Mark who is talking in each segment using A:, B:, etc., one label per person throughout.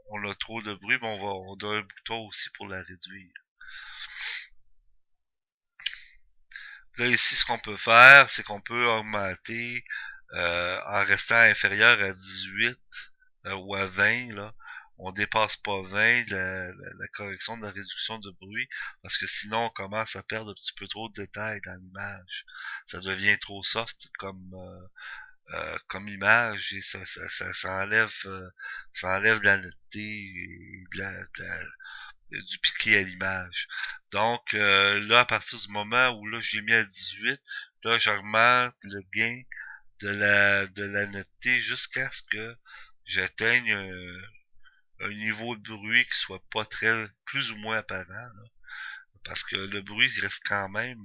A: on a trop de bruit, mais on a un bouton aussi pour la réduire. Là, ici, ce qu'on peut faire, c'est qu'on peut augmenter en restant inférieur à 18 ou à 20, là. On dépasse pas 20 la correction de la réduction de bruit, parce que sinon on commence à perdre un petit peu trop de détails dans l'image. Ça devient trop soft comme image et ça enlève de la netteté et du piqué à l'image. Donc là, à partir du moment où là j'ai mis à 18, là j'augmente le gain de la netteté jusqu'à ce que j'atteigne un niveau de bruit qui soit pas très plus ou moins apparent là. Parce que le bruit reste quand même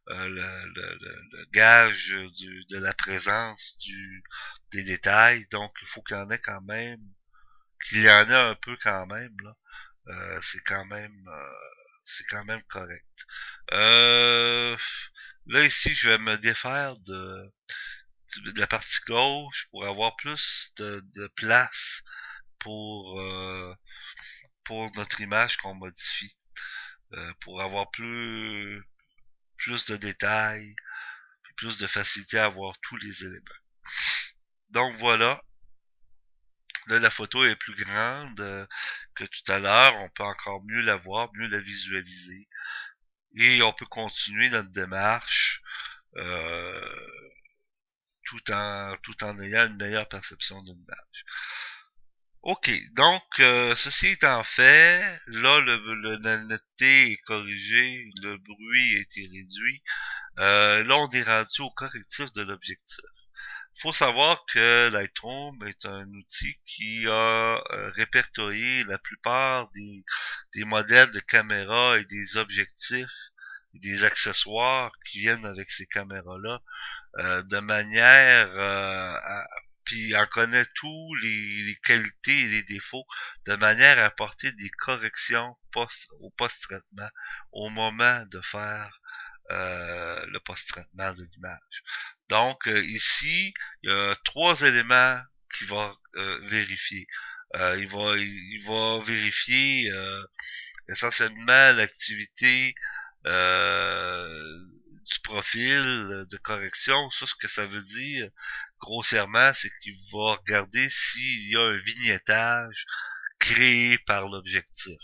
A: le gage de la présence des détails. Donc il faut qu'il y en ait un peu quand même là. C'est quand même correct. Euh, Là ici, je vais me défaire de la partie gauche pour avoir plus de place pour euh, pour notre image qu'on modifie, pour avoir plus de détails, puis plus de facilité à voir tous les éléments. Donc voilà, là la photo est plus grande que tout à l'heure, on peut encore mieux la voir, mieux la visualiser, et on peut continuer notre démarche euh, tout en ayant une meilleure perception de l'image. Ok, donc ceci étant fait, là la netteté est corrigée, le bruit a été réduit. Là on est rendu au correctif de l'objectif. Faut savoir que Lightroom est un outil qui a répertorié la plupart des modèles de caméras et des objectifs et des accessoires qui viennent avec ces caméras-là de manière puis en connaît tous les qualités et les défauts de manière à apporter des corrections au post-traitement au moment de faire le post-traitement de l'image. Donc ici, il y a trois éléments qu'il va vérifier. Il va vérifier essentiellement l'activité euh, du profil de correction. Ça, ce que ça veut dire, grossièrement, c'est qu'il va regarder s'il y a un vignettage créé par l'objectif.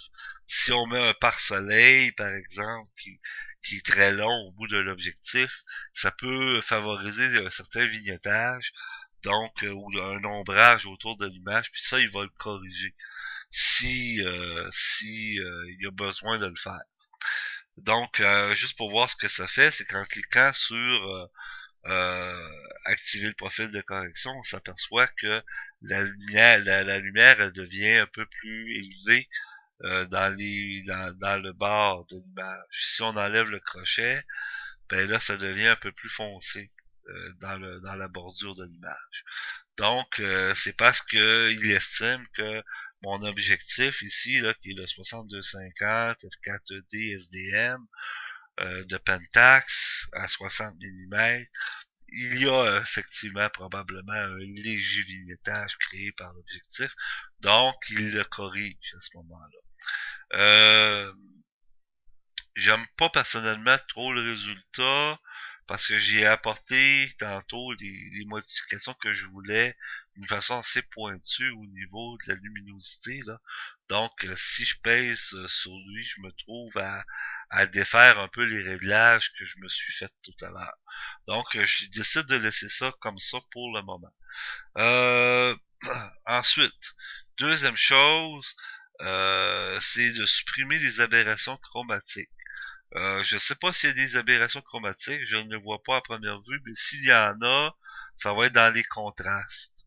A: Si on met un pare-soleil, par exemple, qui est très long au bout de l'objectif, ça peut favoriser un certain vignettage, donc ou un ombrage autour de l'image, puis ça, il va le corriger si il y a besoin de le faire. Donc, juste pour voir ce que ça fait, c'est qu'en cliquant sur activer le profil de correction, on s'aperçoit que la lumière, elle devient un peu plus élevée dans le bord de l'image. Si on enlève le crochet, ben là, ça devient un peu plus foncé dans la bordure de l'image. Donc, c'est parce que il estime que mon objectif ici, là, qui est le 6250 f4D SDM de Pentax à 60 mm, il y a effectivement probablement un léger vignettage créé par l'objectif, donc il le corrige à ce moment-là. J'aime pas personnellement trop le résultat parce que j'ai apporté tantôt les modifications que je voulais d'une façon assez pointue au niveau de la luminosité là. Donc si je pèse sur lui, je me trouve à défaire un peu les réglages que je me suis fait tout à l'heure. Donc je décide de laisser ça comme ça pour le moment. Euh, Ensuite, deuxième chose, c'est de supprimer les aberrations chromatiques. Je sais pas s'il y a des aberrations chromatiques, je ne le vois pas à première vue, mais s'il y en a, ça va être dans les contrastes.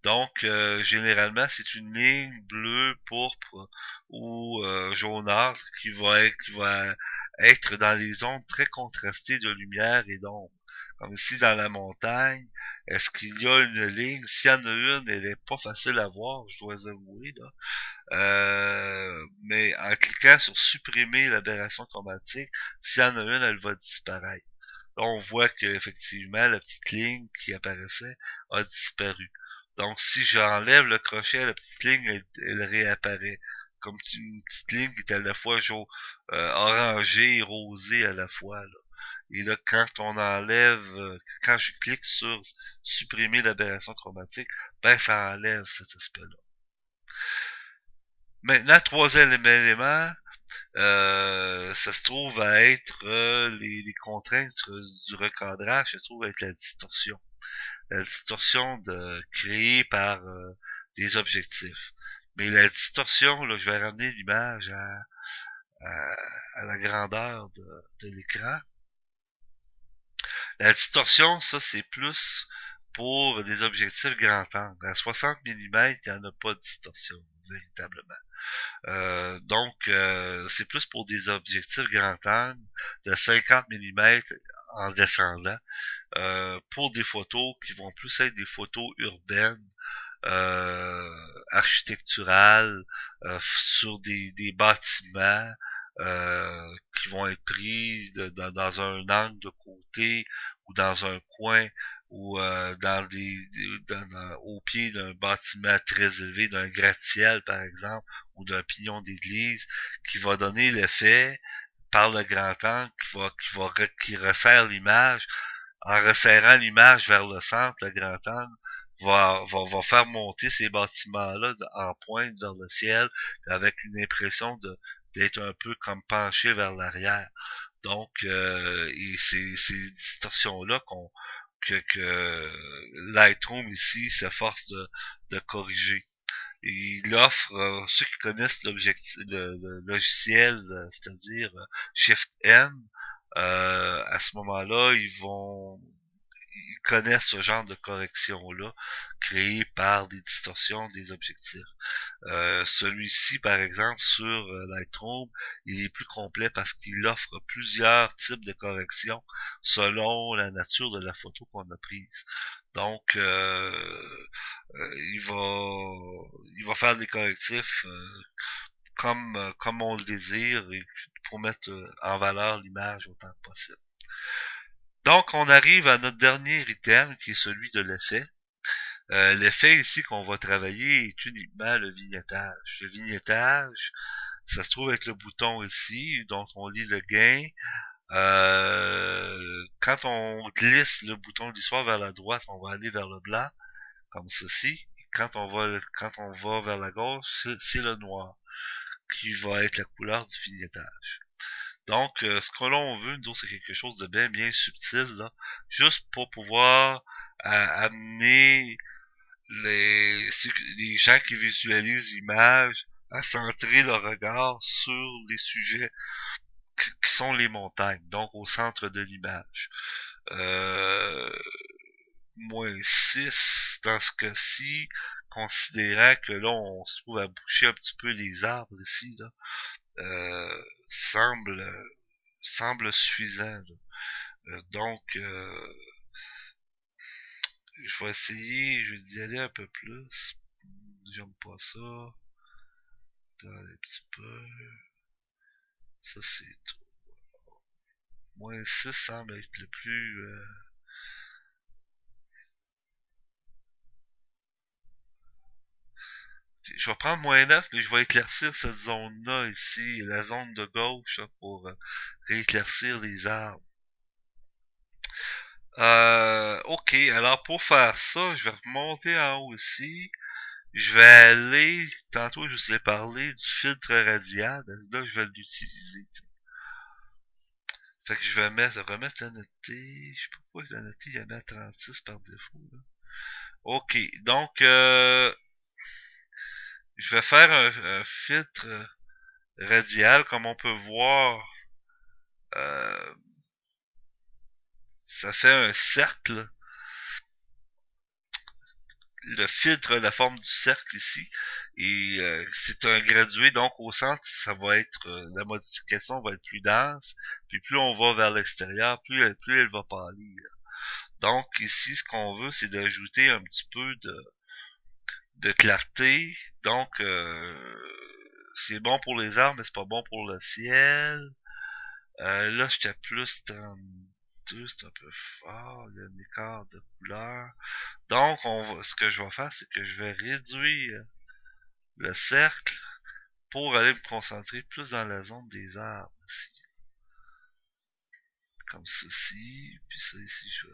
A: Donc, généralement, c'est une ligne bleue, pourpre ou jaunâtre qui va être dans les zones très contrastées de lumière et d'ombre. Comme ici dans la montagne, est-ce qu'il y a une ligne? S'il y en a une, elle est pas facile à voir, je dois avouer, là. Mais en cliquant sur supprimer l'aberration chromatique, s'il y en a une, elle va disparaître. Là, on voit qu'effectivement, la petite ligne qui apparaissait a disparu. Donc, si j'enlève le crochet, la petite ligne, elle réapparaît. Comme une petite ligne qui est à la fois orangée et rosée à la fois, là. Et là, quand on enlève, quand je clique sur supprimer l'aberration chromatique, ben ça enlève cet aspect-là. Maintenant, troisième élément, ça se trouve à être les contraintes du recadrage, ça se trouve à être la distorsion. La distorsion créée par des objectifs. Mais la distorsion, là, je vais ramener l'image à, à la grandeur de l'écran. La distorsion, ça, c'est plus pour des objectifs grand angle. À 60 mm, il n'y en a pas de distorsion, véritablement. Donc, c'est plus pour des objectifs grand angle de 50 mm en descendant, pour des photos qui vont plus être des photos urbaines, architecturales, sur des bâtiments, qui vont être pris dans un angle de côté ou dans un coin ou au pied d'un bâtiment très élevé, d'un gratte-ciel par exemple, ou d'un pignon d'église, qui va donner l'effet par le grand angle qui resserre l'image. En resserrant l'image vers le centre, le grand angle va faire monter ces bâtiments-là en pointe vers le ciel, avec une impression d'être un peu comme penché vers l'arrière. Donc, et c'est ces distorsions-là que Lightroom ici s'efforce de corriger. Et il offre, ceux qui connaissent le logiciel, c'est-à-dire Shift N, à ce moment-là, ils connaissent ce genre de correction-là, créée par des distorsions des objectifs. Celui-ci, par exemple, sur Lightroom, il est plus complet parce qu'il offre plusieurs types de corrections selon la nature de la photo qu'on a prise. Donc, il va faire des correctifs comme on le désire et pour mettre en valeur l'image autant que possible. Donc, on arrive à notre dernier item qui est celui de l'effet. L'effet ici qu'on va travailler est uniquement le vignettage. Le vignettage, ça se trouve avec le bouton ici, dont on lit le gain. Quand on glisse le bouton de l'histoire vers la droite, on va aller vers le blanc, comme ceci. Quand on va vers la gauche, c'est le noir, qui va être la couleur du vignettage. Donc, ce que l'on veut, nous, c'est quelque chose de bien, bien subtil, là, juste pour pouvoir amener les gens qui visualisent l'image à centrer le regard sur les sujets qui sont les montagnes, donc au centre de l'image. Euh, -6 dans ce cas-ci, considérant que là on se trouve à boucher un petit peu les arbres ici, là, euh, semble semble suffisant. Donc, je vais essayer, je vais d'y aller un peu plus. J'aime pas ça. Attends un petit peu. Ça c'est trop. -6 semble être le plus. Je vais prendre -9, mais je vais éclaircir cette zone-là ici, la zone de gauche, là, pour rééclaircir les arbres. Ok, alors pour faire ça, je vais remonter en haut ici. Je vais aller, tantôt je vous ai parlé du filtre radial, ben là je vais l'utiliser. T'sais. Fait que je vais remettre la netteté, je sais pas pourquoi la netteté il y a mis à 36 par défaut. Là. Ok, donc je vais faire un filtre radial, comme on peut voir, euh, ça fait un cercle. Le filtre a la forme du cercle ici et c'est un gradué, donc au centre ça va être la modification va être plus dense, puis plus on va vers l'extérieur, plus elle va pâlir. Donc ici ce qu'on veut c'est d'ajouter un petit peu de clarté, donc c'est bon pour les arbres mais c'est pas bon pour le ciel. Là j'étais à plus 30. 2, c'est un peu fort. Il y a un écart de couleur. Donc, ce que je vais faire, c'est que je vais réduire le cercle pour aller me concentrer plus dans la zone des arbres ici. Comme ceci. Puis ça ici, je vais...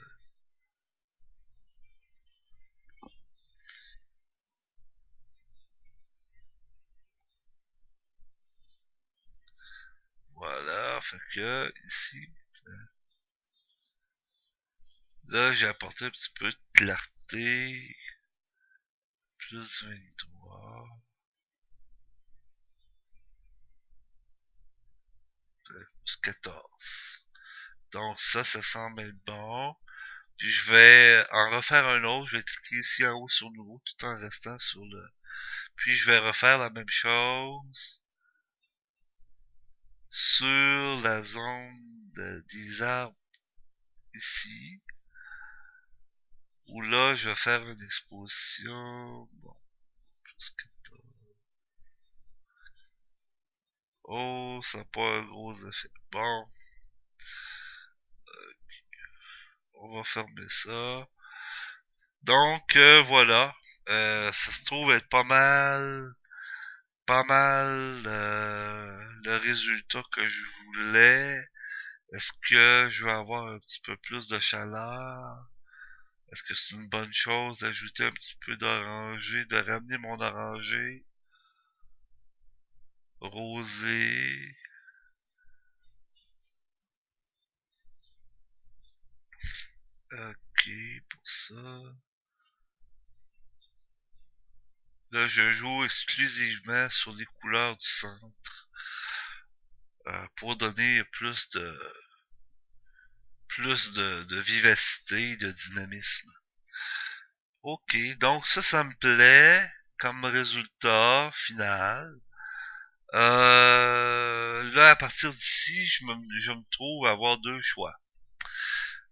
A: Voilà, fait que ici, là j'ai apporté un petit peu de clarté, plus 23, plus 14. Donc ça semble être bon. Puis je vais en refaire un autre, je vais cliquer ici en haut sur nouveau tout en restant sur le... Puis je vais refaire la même chose sur la zone des arbres ici. Où là, je vais faire une exposition. Bon, plus 14. Oh, ça n'a pas un gros effet. Bon, on va fermer ça. Donc, voilà. Ça se trouve être pas mal le résultat que je voulais. Est-ce que je vais avoir un petit peu plus de chaleur? Est-ce que c'est une bonne chose d'ajouter un petit peu d'oranger, de ramener mon orangé rosé? Ok, pour ça. Là, je joue exclusivement sur les couleurs du centre pour donner plus de vivacité, de dynamisme. Ok, donc ça me plaît comme résultat final. Là, à partir d'ici, je me trouve à avoir deux choix.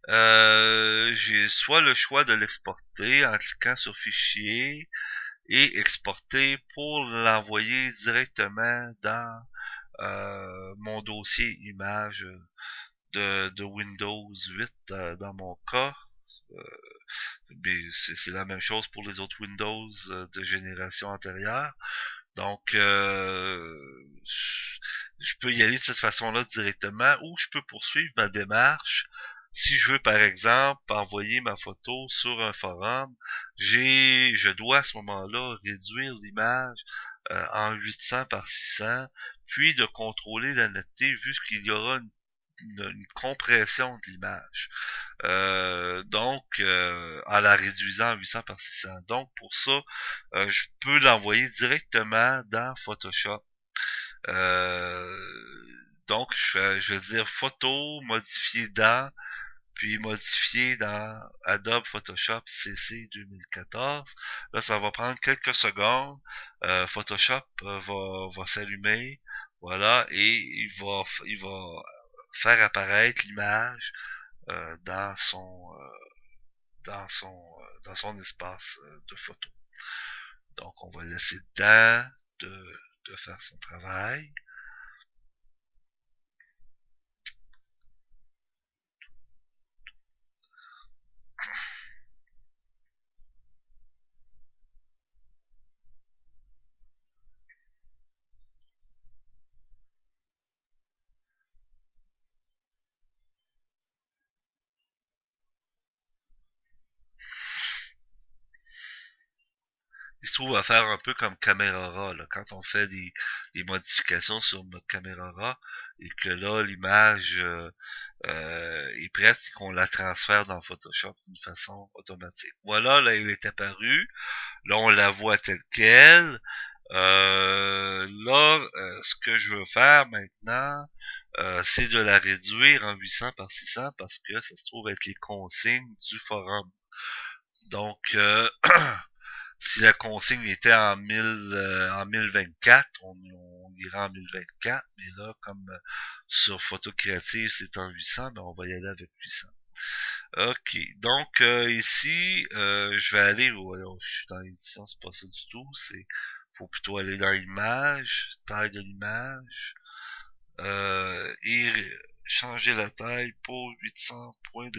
A: J'ai soit le choix de l'exporter en cliquant sur Fichier et exporter pour l'envoyer directement dans mon dossier image de Windows 8 dans mon cas. Euh, mais c'est la même chose pour les autres Windows de génération antérieure. Donc, je peux y aller de cette façon-là directement ou je peux poursuivre ma démarche. Si je veux, par exemple, envoyer ma photo sur un forum, je dois à ce moment-là réduire l'image en 800 par 600, puis de contrôler la netteté vu qu'il y aura une compression de l'image. Donc, en la réduisant à 800 par 600. Donc, pour ça, je peux l'envoyer directement dans Photoshop. Donc, je vais dire photo, modifier dans, puis modifier dans Adobe Photoshop CC 2014. Là, ça va prendre quelques secondes. Photoshop va s'allumer. Voilà, et il va faire apparaître l'image dans son espace de photo. Donc on va laisser le temps de faire son travail. Il se trouve à faire un peu comme Camera Raw, là, quand on fait des modifications sur notre Camera Raw et que là l'image est prête et qu'on la transfère dans Photoshop d'une façon automatique. Voilà, là il est apparu. Là on la voit telle quelle. Là, ce que je veux faire maintenant, c'est de la réduire en 800 par 600 parce que ça se trouve être les consignes du forum. Donc, si la consigne était en 1024, on ira en 1024, mais là, comme sur Photo Créative, c'est en 800, ben on va y aller avec 800. Ok, donc ici, je vais aller, alors, je suis dans l'édition, c'est pas ça du tout, faut plutôt aller dans l'image, taille de l'image, et changer la taille pour 800 points de